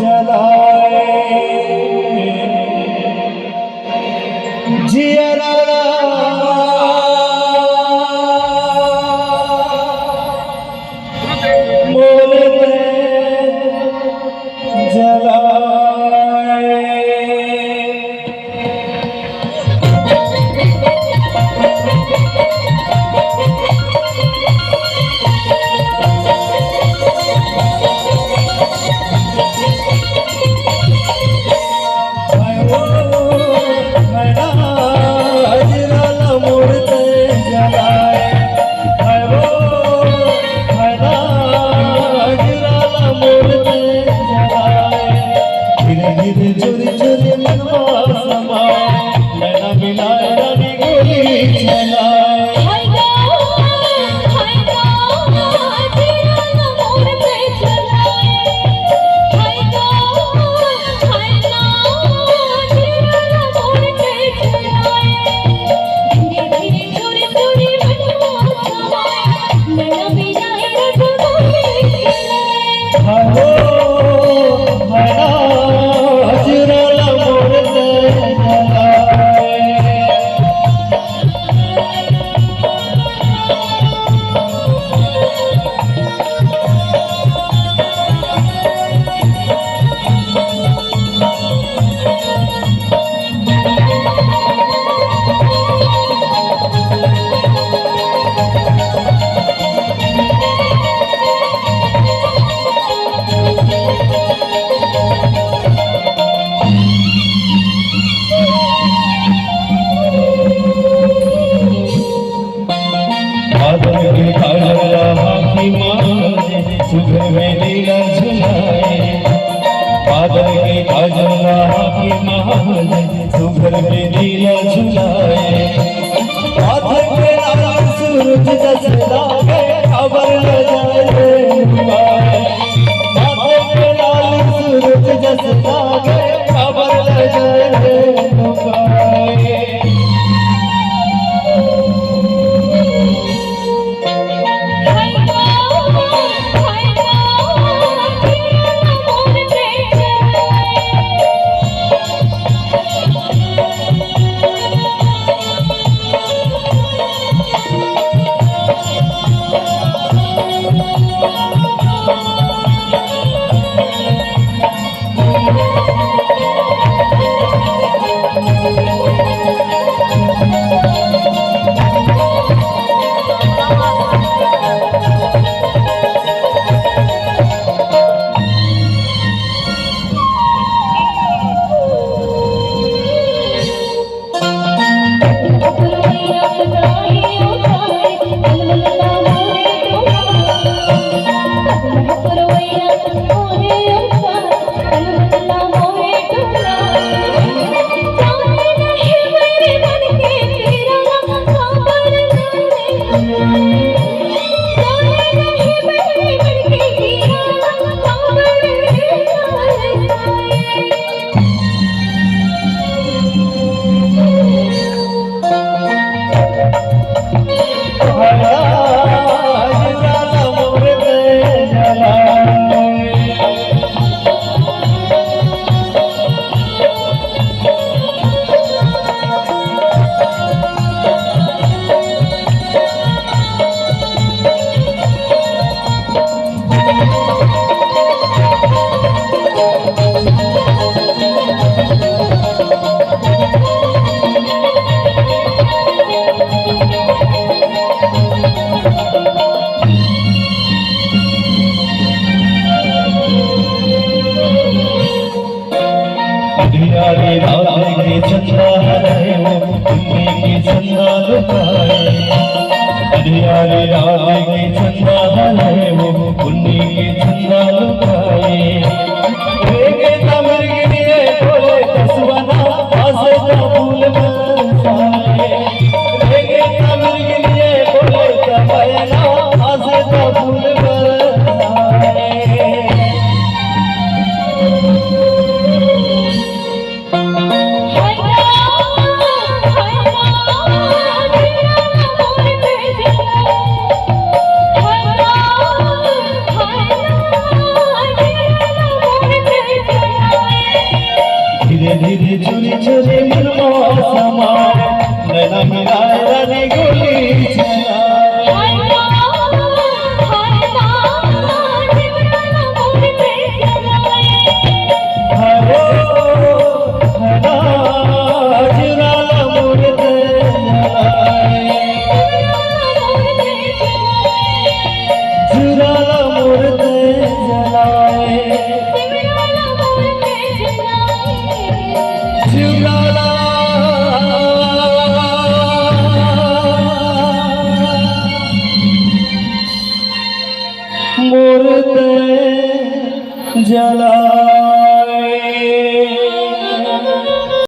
जलाए जियरा चोरी चोरी मनवा समाए नैना मिलाए रानी गोली चलाए हाय गो तेरा मोर पे चलाए हाय गो तेरा मोर पे चलाए धीरे धीरे चोरी चोरी मनवा समाए नैना मिलाए रानी गोली चलाए सुघर में लीला झुलाए बादल के काजला की महाल सुघर में लीला झुलाए माथे पे लाल सूरज जस लागे खबर न जाए माथे पे लाल सूरज जस लागे खबर न जाए Thank you. জ্বালা